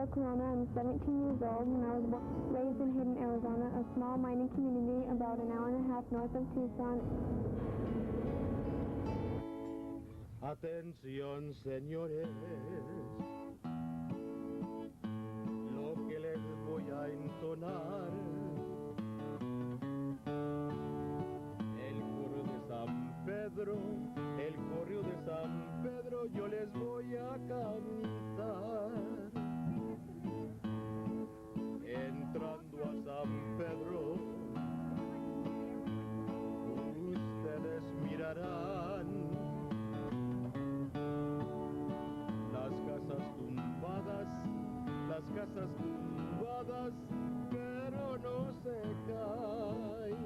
Corona. I'm 17 years old, and I was raised in Hayden, Arizona, a small mining community about an hour and a half north of Tucson. Atención, señores, lo que les voy a entonar. El correo de San Pedro, el correo de San Pedro, yo les voy a cantar. Entrando a San Pedro, ustedes mirarán las casas tumbadas, pero no se caen.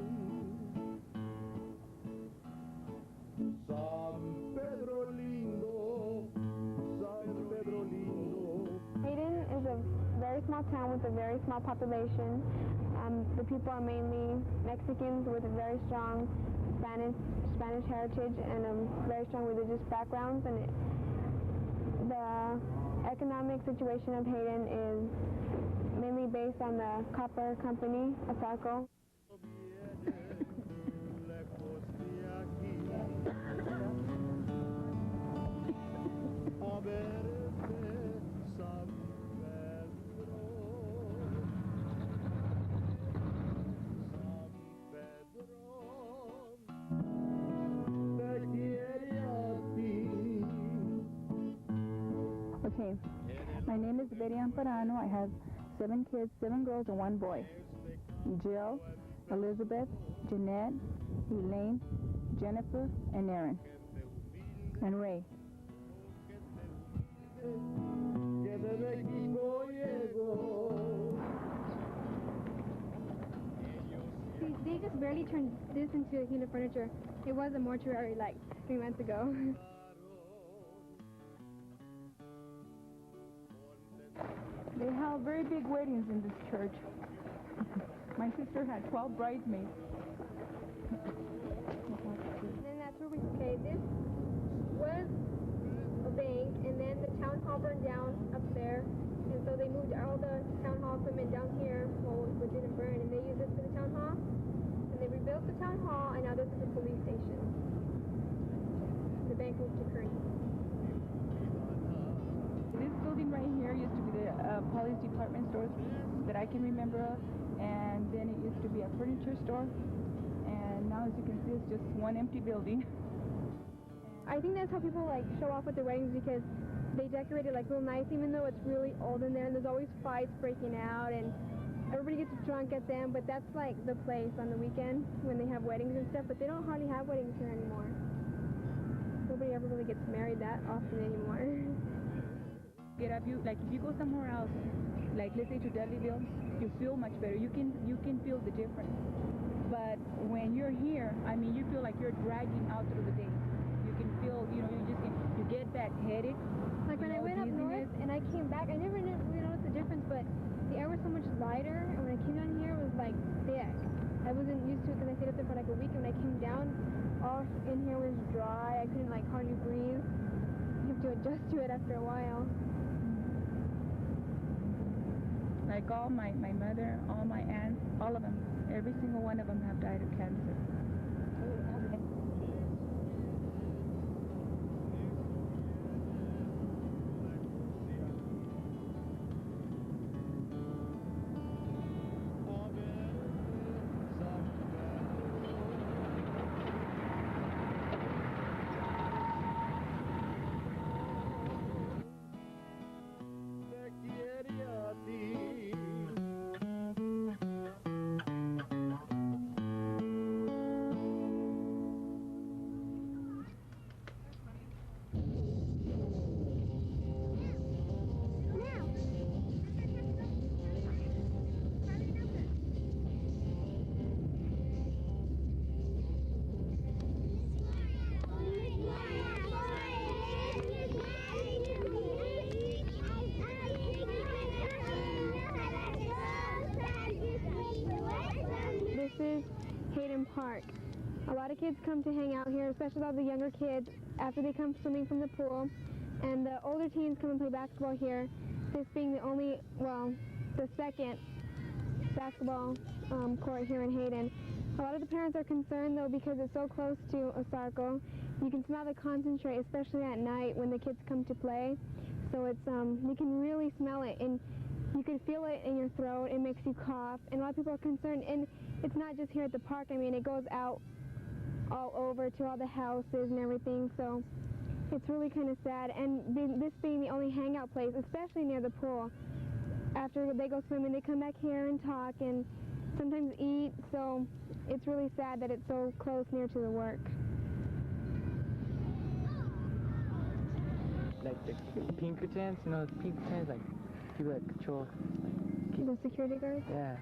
San Pedro lindo, San Pedro lindo. Hayden is a very small town with a very small population. The people are mainly Mexicans with a very strong Spanish heritage and a very strong religious backgrounds. And the economic situation of Hayden is mainly based on the copper company, Asaco. Okay, my name is Betty Amparano. I have 7 kids, 7 girls and 1 boy. Jill, Elizabeth, Jeanette, Elaine, Jennifer, and Aaron. And Ray. See, they just barely turned this into a unit of furniture. It was a mortuary like 3 months ago. They have very big weddings in this church. My sister had 12 bridesmaids. And then that's where this was a bank, and then the town hall burned down up there, and so they moved all the town hall equipment down here, well, it didn't burn, and they used this for the town hall, and they rebuilt the town hall, and now this is the police station. The bank moved to Kearney. This building right here used to be the police department store that I can remember of, and then it used to be a furniture store, and now as you can see it's just one empty building. I think that's how people like show off with their weddings, because they decorate it like real nice even though it's really old in there, and there's always fights breaking out and everybody gets drunk at them, but that's like the place on the weekend when they have weddings and stuff, but they don't hardly have weddings here anymore. Nobody ever really gets married that often anymore. Get up, like if you go somewhere else, like let's say to Dudleyville, you feel much better. You can feel the difference. But when you're here, I mean, you feel like you're dragging out through the day. You can feel, you get that headache. Like when I went up north and I came back, I never really noticed the difference, but the air was so much lighter, and when I came down here, it was like thick. I wasn't used to it because I stayed up there for like a week, and when I came down, all in here was dry. I couldn't like hardly breathe. You have to adjust to it after a while. Like all my mother, all my aunts, all of them, every single one of them have died of cancer. This is Hayden Park. A lot of kids come to hang out here, especially all the younger kids after they come swimming from the pool. And the older teens come and play basketball here. this being the only, well, the second basketball court here in Hayden. A lot of the parents are concerned though because it's so close to a circle. You can smell the concentrate, especially at night when the kids come to play. So it's you can really smell it and you can feel it in your throat. It makes you cough, and a lot of people are concerned. And it's not just here at the park. I mean, it goes out all over to all the houses and everything. So it's really kind of sad. And this being the only hangout place, especially near the pool. After they go swimming, they come back here and talk and sometimes eat. So it's really sad that it's so close near to the work. Like the Pinkertons, you know, the Pinkertons, like people that control. The security guards? Yeah.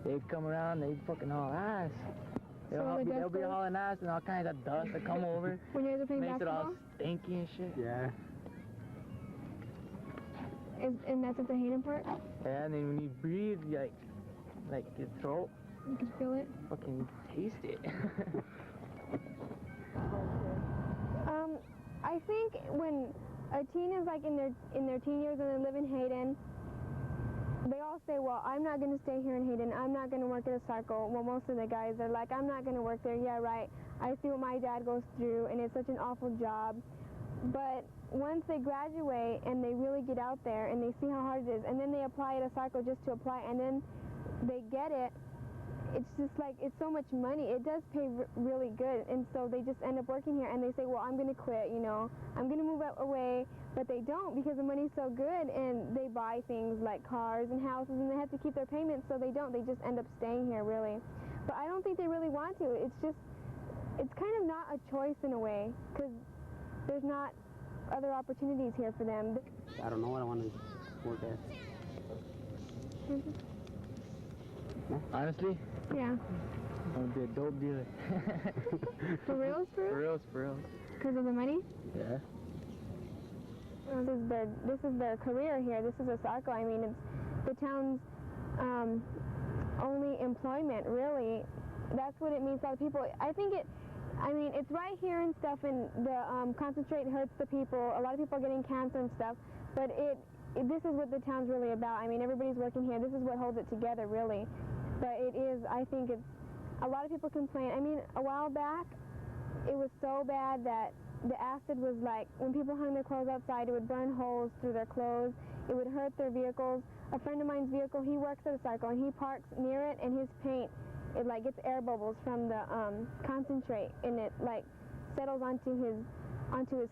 They come around, they fucking haul ass. They'll be hauling ass and all kinds of dust that come over. When you guys are playing Makes basketball? it all stinky and shit. Yeah. And that's at the Hayden part? Yeah, and then when you breathe, you like your throat. You can feel it? Fucking taste it. I think when a teen is like in their teen years and they live in Hayden, they all say, well, I'm not going to stay here in Hayden. I'm not going to work at a circle. Well, most of the guys are like, I'm not going to work there. Yeah, right. I see what my dad goes through, and it's such an awful job. But once they graduate and they really get out there and they see how hard it is, and then they apply at a circle just to apply, and then they get it, it's just like, it's so much money. It does pay really good, and so they just end up working here, and they say, well, I'm going to quit, you know. I'm going to move away, but they don't because the money's so good, and they buy things like cars and houses, and they have to keep their payments, so they don't. They just end up staying here, really. But I don't think they really want to. It's just, it's kind of not a choice in a way, because there's not other opportunities here for them. I don't know what I want to work at. Honestly? Yeah. I want to be a dope dealer. For reals, for reals? For reals. Because of the money? Yeah. This is their career here. This is a circle. I mean, it's the town's only employment, really. That's what it means to a lot of people. I mean, it's right here and stuff, and the concentrate hurts the people. A lot of people are getting cancer and stuff, but this is what the town's really about. I mean, everybody's working here. This is what holds it together, really. But it is, I think it's, a lot of people complain. I mean, a while back, it was so bad that the acid was like, when people hung their clothes outside, it would burn holes through their clothes. It would hurt their vehicles. A friend of mine's vehicle, he works at a circle, and he parks near it, and his paint, it like gets air bubbles from the concentrate, and it like settles onto his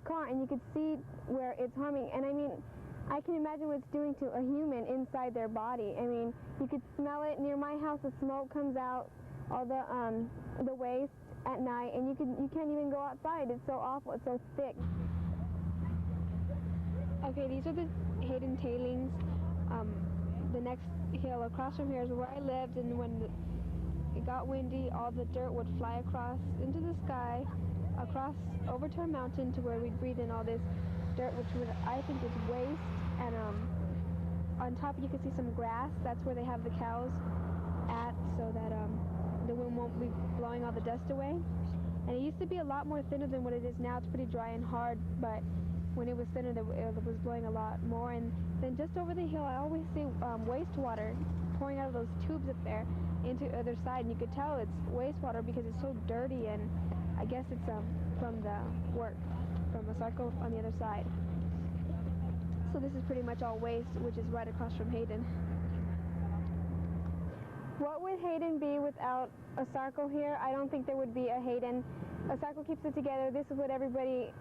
car, and you could see where it's harming. And I mean, I can imagine what it's doing to a human inside their body. I mean, you could smell it near my house. The smoke comes out, all the waste at night, and you can't even go outside. It's so awful. It's so thick. Okay, these are the Hayden tailings. The next hill across from here is where I lived, and when it got windy, all the dirt would fly across into the sky, across over to a mountain to where we'd breathe in all this dirt, which I think is waste. And on top you can see some grass. That's where they have the cows at, so that the wind won't be blowing all the dust away. And it used to be a lot more thinner than what it is now. It's pretty dry and hard, but when it was thinner, it was blowing a lot more. And then just over the hill, I always see wastewater pouring out of those tubes up there into the other side, and you could tell it's wastewater because it's so dirty, and I guess it's from the work, from a circle on the other side. So this is pretty much all waste, which is right across from Hayden. What would Hayden be without a circle here? I don't think there would be a Hayden. A circle keeps it together. This is what everybody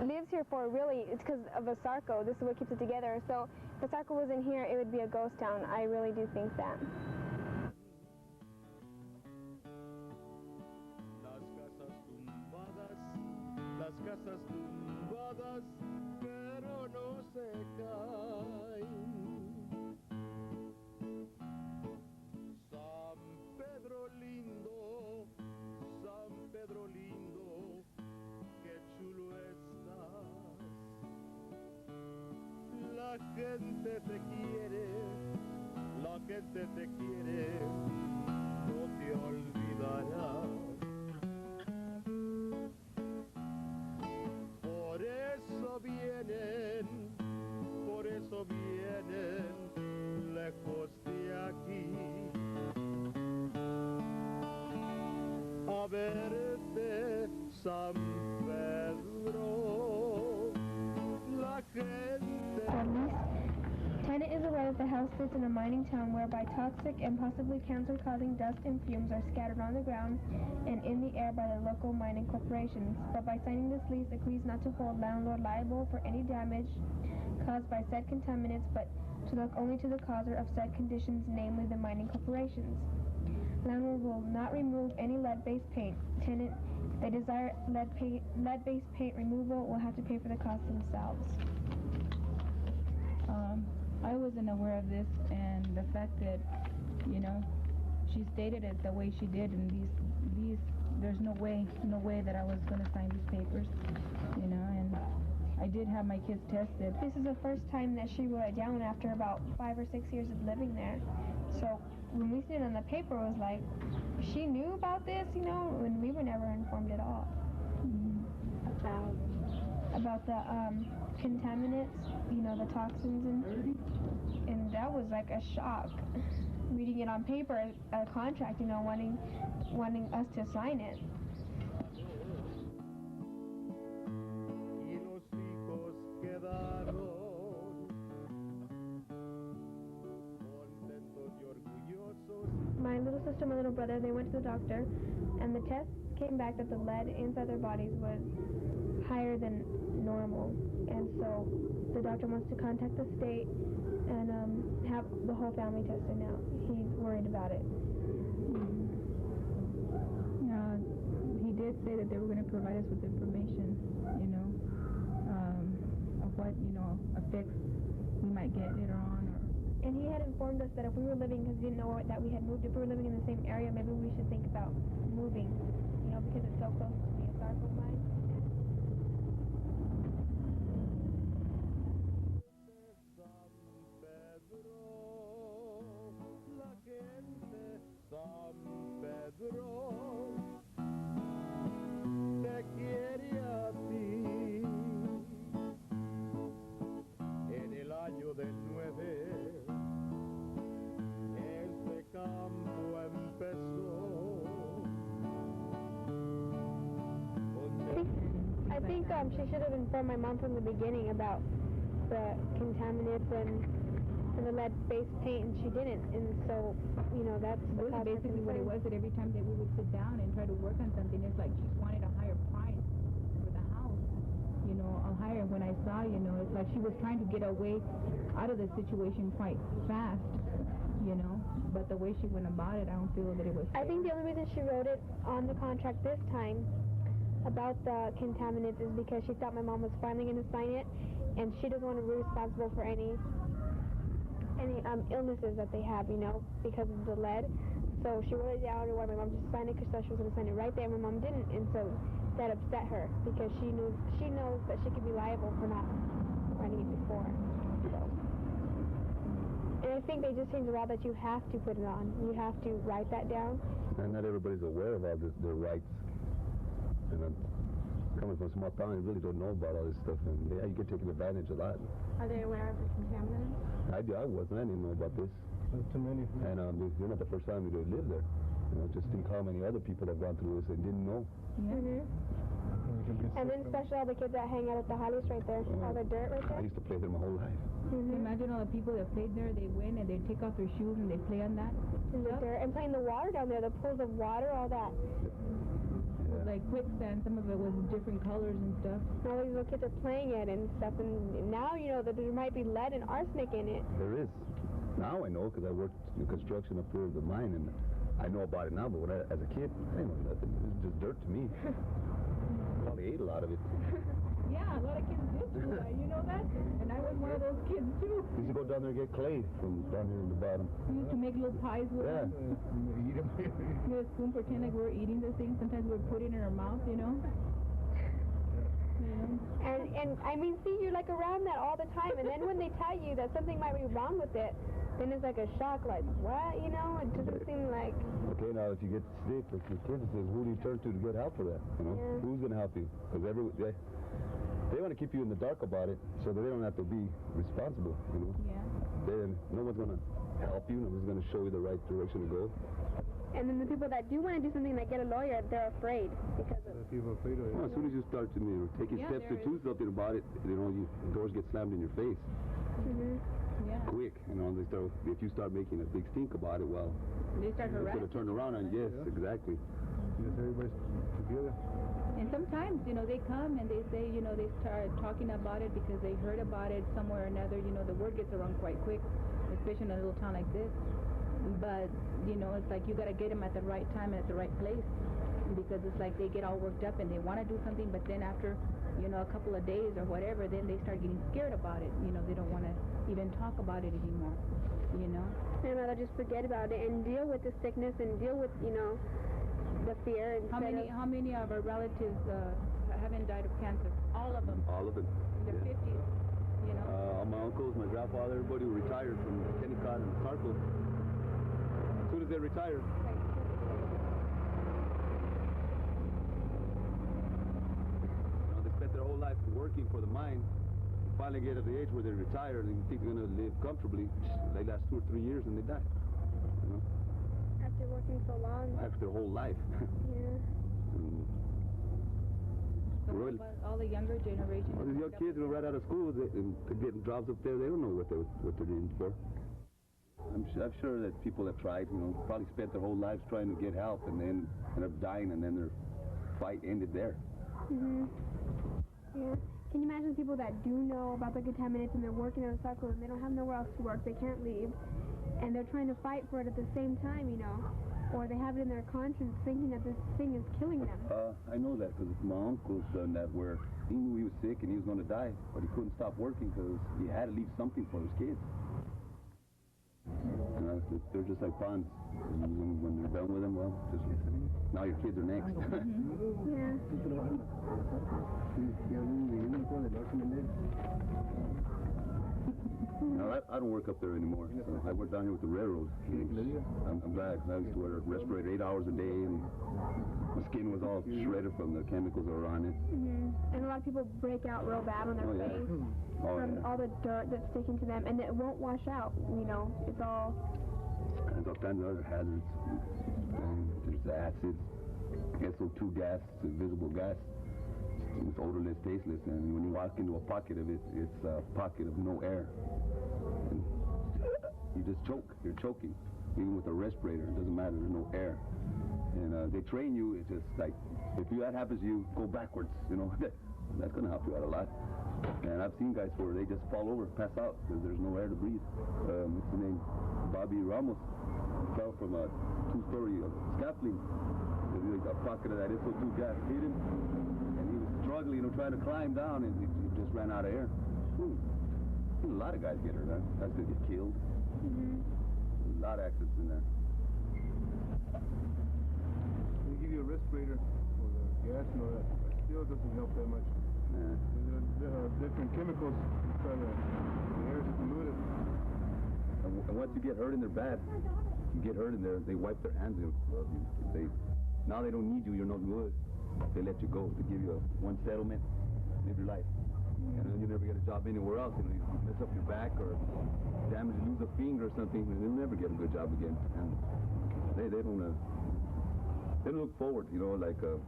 lives here for, really. It's because of a circle. This is what keeps it together. So if the circle wasn't here, it would be a ghost town. I really do think that. Las casas tumbadas, pero no se caen. San Pedro lindo, qué chulo estás. La gente te quiere, no te olvidará. Por eso vienen a verte, San Pedro. La gente. At least, tenant is aware that the house sits in a mining town whereby toxic and possibly cancer-causing dust and fumes are scattered on the ground and in the air by the local mining corporations. But by signing this lease, agrees not to hold landlord liable for any damage caused by said contaminants, but to look only to the causer of said conditions, namely the mining corporations. Landlord will not remove any lead-based paint. Tenant, if they desire lead-based paint removal, will have to pay for the cost themselves. I wasn't aware of this, and the fact that, you know, she stated it the way she did, and these there's no way that I was going to sign these papers, you know, and I did have my kids tested. This is the first time that she wrote it down after about 5 or 6 years of living there. So when we seen it on the paper, it was like, she knew about this, you know, and we were never informed at all. About the contaminants, you know, the toxins, and that was like a shock. Reading it on paper, a contract, you know, wanting us to sign it. My little sister and my little brother, they went to the doctor, and the test came back that the lead inside their bodies was higher than normal, and so the doctor wants to contact the state and have the whole family tested now. He's worried about it. He did say that they were going to provide us with information, you know, of what, you know, effects we might get later on. And he had informed us that if we were living, because he didn't know that we had moved, if we were living in the same area, maybe we should think about moving, you know, because it's so close to the Escarpment mine. I think she should have informed my mom from the beginning about the contaminants and the lead-based paint, and she didn't. And so, you know, that's basically what it was. That every time that we would sit down and try to work on something, it's like she wanted a higher price for the house, you know, a higher. When I saw, you know, it's like she was trying to get away out of the situation quite fast, you know. But the way she went about it, I don't feel that it was fair. I think the only reason she wrote it on the contract this time about the contaminants is because she thought my mom was finally going to sign it, and she doesn't want to be responsible for any illnesses that they have, you know, because of the lead. So she wrote it down and wanted my mom to sign it because she thought she was going to sign it right there, and my mom didn't, and so that upset her because she knows that she could be liable for not writing it before. So. And I think they just changed the law that you have to put it on. You have to write that down. And not everybody's aware of all their rights. And coming from a small town, you really don't know about all this stuff, and yeah, you get taken advantage a lot. Are they aware of the contaminants? I wasn't. I didn't know about this. That's too many. And you're not the first time you live there. You know, just think how many other people have gone through this and didn't know. Yeah. And then especially all the kids that hang out at the Hollies right there, all the dirt right there. I used to play there my whole life. Imagine all the people that played there. They win and they take off their shoes and they play on that. And the dirt, and playing the water down there, the pools of water, all that. Like quicksand, some of it was different colors and stuff. And all these little kids are playing it and stuff, and now you know that there might be lead and arsenic in it. There is. Now I know because I worked in construction up here at the mine, and I know about it now, but as a kid, I didn't know nothing. It was just dirt to me. Probably ate a lot of it. Yeah, a lot of kids did do that, you know that? And I was one of those kids too. We used to go down there and get clay from down here in the bottom. We used to make little pies with them. Eat them. Get a spoon, pretend like we were eating the thing. Sometimes we would put it in our mouth, you know? And I mean, see, you're like around that all the time, and then when they tell you that something might be wrong with it, then it's like a shock, like, what, you know? It doesn't seem like... Okay, now if you get sick, like your kids says, who do you turn to get help for that, you know? Yeah. Who's going to help you? Because they want to keep you in the dark about it so that they don't have to be responsible, you know? Yeah. No one's going to help you. No one's going to show you the right direction to go. And then the people that do want to do something like get a lawyer, they're afraid because of... People are afraid of it. Well, as soon as you start to taking Yeah, steps to there do something about it, doors get slammed in your face. Yeah. Quick, if you start making a big stink about it, well, They start it's going to turn around on you. Yes, exactly. Yes, everybody's together. And sometimes, they come and they say, they start talking about it because they heard about it somewhere or another. The word gets around quite quick, especially in a little town like this. But, it's like you got to get them at the right time and at the right place, because it's like they get all worked up and they want to do something, but then after, a couple of days or whatever, then they start getting scared about it. They don't want to even talk about it anymore, They'd rather just forget about it and deal with the sickness and deal with, the fear. How many of our relatives haven't died of cancer? All of them. All of them. In their 50s, All my uncles, my grandfather, everybody who retired from Kennecott and Sarco. As soon as they retired. They spent their whole life working for the mine. Finally get at the age where they're retired and think they're going to live comfortably. They last 2 or 3 years and they die. After working so long. After their whole life. Yeah. So what about all the younger generation? Well, these young kids right out of school, they're getting jobs up there. They don't know what they're doing for. I'm sure that people have tried, probably spent their whole lives trying to get help and then end up dying, and then their fight ended there. Yeah. Can you imagine people that do know about the contaminants and they're working in a cycle and they don't have nowhere else to work, they can't leave, and they're trying to fight for it at the same time, or they have it in their conscience thinking that this thing is killing them. I know that because my uncle's done that, where he knew he was sick and he was going to die, but he couldn't stop working because he had to leave something for his kids. They're just like ponds. When they're done with them, well, now your kids are next. Yeah. I don't work up there anymore. I work down here with the railroad. I'm glad, because I used to wear a respirator 8 hours a day, and my skin was all shredded from the chemicals that were on it. And a lot of people break out real bad on their face from all the dirt that's sticking to them, and it won't wash out. It's all. There's all kinds of other hazards. There's the acid, SO2 gas, it's a visible gas. It's odorless, tasteless, and when you walk into a pocket of it, it's a pocket of no air. And you just choke. You're choking. Even with a respirator, it doesn't matter. There's no air. And they train you. It's just like, if that happens to you, go backwards. That's going to help you out a lot. And I've seen guys where they just fall over, pass out, because there's no air to breathe. What's his name? Bobby Ramos fell from a 2-story scaffolding. A pocket of that SO2 gas hit him, and he was struggling, trying to climb down, and he just ran out of air. A lot of guys get hurt, huh? Guys could get killed. A lot of accidents in there. They give you a respirator for the gas and all that. It still doesn't help that much. There are different chemicals inside the air is polluted. And once you get hurt in their bad, you get hurt in there, they wipe their hands. Now they don't need you, you're not good. They let you go. They give you one settlement, live your life. And then you never get a job anywhere else. You mess up your back or lose a finger or something, and you'll never get a good job again. And they don't look forward, like a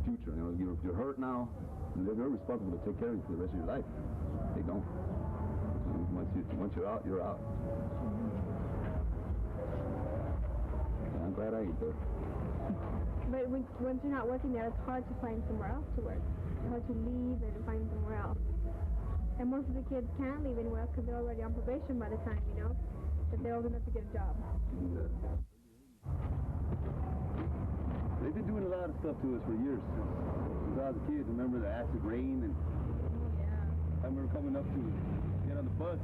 future. You're hurt now, and they're responsible to take care of you for the rest of your life. They don't. Once you're out, you're out. I'm glad I ain't there. But once you're not working there, it's hard to find somewhere else to work. It's hard to leave and find somewhere else. And most of the kids can't leave anywhere else because they're already on probation by the time, that they're old enough to get a job. They've been doing a lot of stuff to us for years. Since I was a kid, remember the acid rain, and I remember coming up to get on the bus,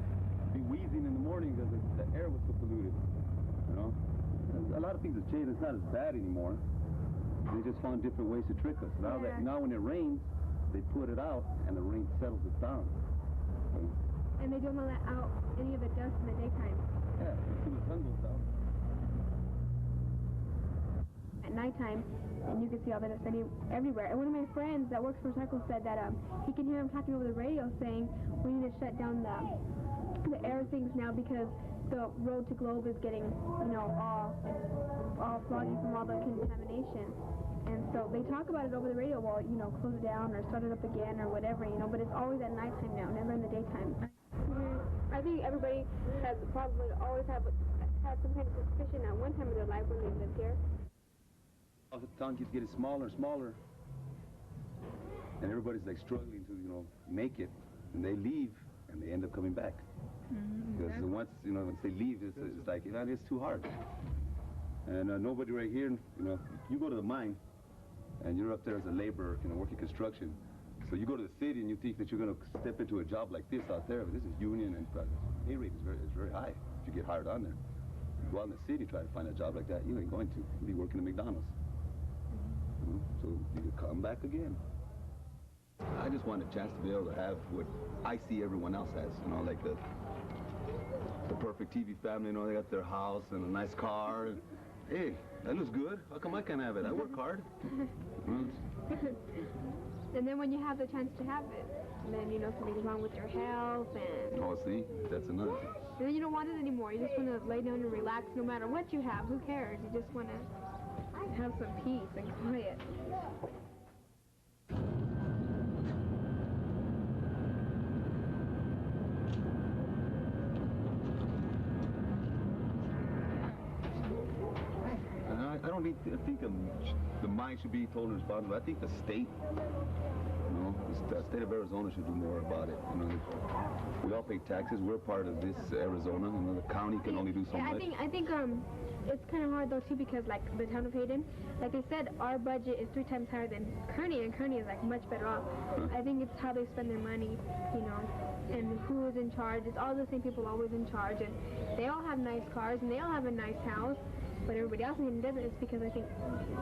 be wheezing in the morning because the air was so polluted. A lot of things have changed. It's not as bad anymore. They just found different ways to trick us. Now when it rains, they put it out, and the rain settles it down. And they don't let out any of the dust in the daytime. Yeah, until the sun goes down. At nighttime, and you can see all the dust everywhere. And one of my friends that works for Cycle said that he can hear him talking over the radio saying, we need to shut down the the air things now because the road to Globe is getting, you know, all foggy from all the contamination. And so they talk about it over the radio, well, you know, close it down or start it up again or whatever, you know, but it's always at nighttime now, never in the daytime. I think everybody has probably always had some kind of suspicion at one time of their life when they lived here. The town keeps getting smaller and smaller, and everybody's like struggling to, you know, make it, and they leave, and they end up coming back. Because once they leave, it's like, you know, it's too hard. And nobody right here, you know, you go to the mine, and you're up there as a laborer, you know, working construction. So you go to the city and you think that you're going to step into a job like this out there, but this is union, and the pay rate is very high if you get hired on there. You go out in the city, try to find a job like that, you ain't going to. You'll be working at McDonald's. So you could come back again. I just want a chance to be able to have what I see everyone else has, you know, like the perfect TV family, you know, they got their house and a nice car. And, hey, that looks good. How come I can't have it? I work hard. And then when you have the chance to have it, and then, you know, something's wrong with your health and... Oh, see? That's another thing. And then you don't want it anymore. You just want to lay down and relax no matter what you have. Who cares? You just want to have some peace and quiet. I don't think the mine should be totally responsible. I think the state, you know, the state of Arizona should do more about it. You know, we all pay taxes. We're part of this Arizona. You know, the county can only do so much. I think it's kind of hard though too because like the town of Hayden, like I said, our budget is 3 times higher than Kearney, and Kearney is like much better off. I think it's how they spend their money, you know, and who is in charge. It's all the same people always in charge, and they all have nice cars and they all have a nice house. But everybody else in Hayden doesn't. It's because I think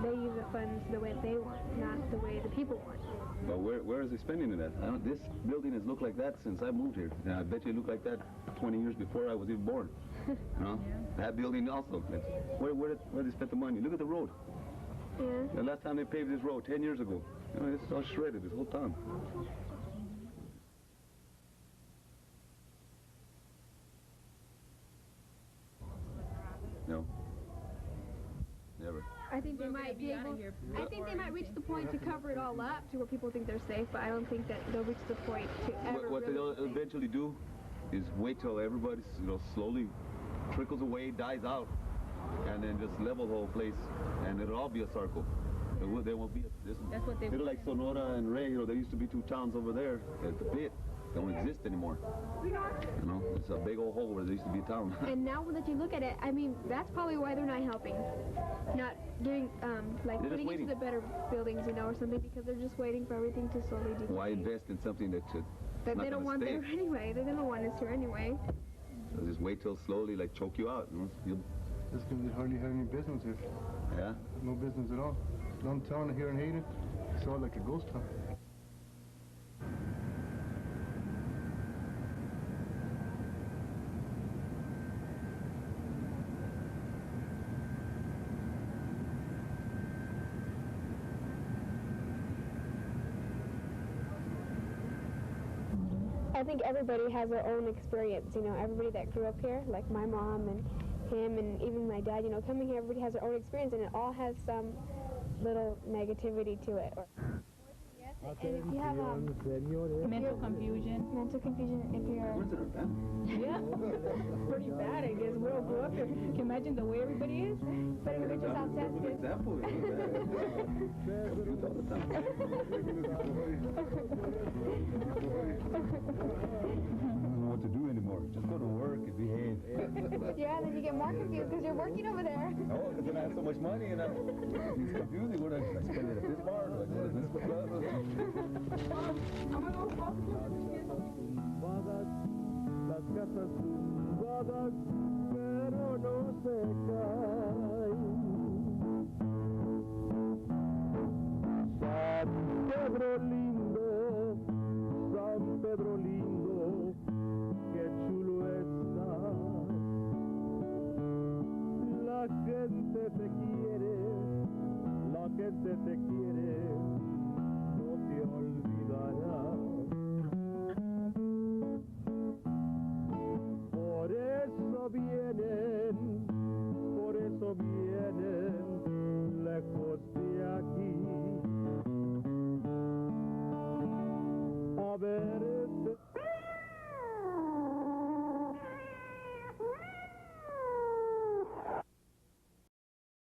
they use the funds the way they want, not the way the people want. But where is they spending it at? This building has looked like that since I moved here. And I bet you it looked like that 20 years before I was even born. You know? Yeah. That building also. Where did they spend the money? Look at the road. Yeah. The last time they paved this road, 10 years ago. You know, it's all shredded, this whole town. No. Never. I think they might be able. I think they might reach the point to cover it all up to where people think they're safe, but I don't think that they'll reach the point to ever. What they'll eventually do is wait till everybody, you know, slowly trickles away, dies out, and then just level the whole place, and it'll all be a circle. There won't be a. That's what they. It'll like Sonora and Ray. You know, there used to be 2 towns over there at the pit. Don't exist anymore. You know, it's a big old hole where there used to be a town. And now that you look at it, I mean, that's probably why they're not helping. Not getting, like, they're putting into the better buildings, you know, or something, because they're just waiting for everything to slowly decay. Why invest in something that they don't want there anyway? They don't want us here anyway. So just wait till slowly, like, choke you out. You know? That's because they hardly have any business here. Yeah? No business at all. Downtown here in Hayden, it's all like a ghost town. I think everybody has their own experience, you know, everybody that grew up here, like my mom and him and even my dad, you know, coming here, everybody has their own experience, and it all has some little negativity to it. And if you have mental confusion. Mental confusion, if you're... Yeah, pretty bad, I guess. We all grew up here. Can you imagine the way everybody is? But if you're just out tested. Example. What to do anymore. Just go to work and behave. Yeah, then you get more confused because you're working over there. Oh, because then I have so much money and it's confusing. What do I spend it at this bar? Do I go to this club? Las casas tumbadas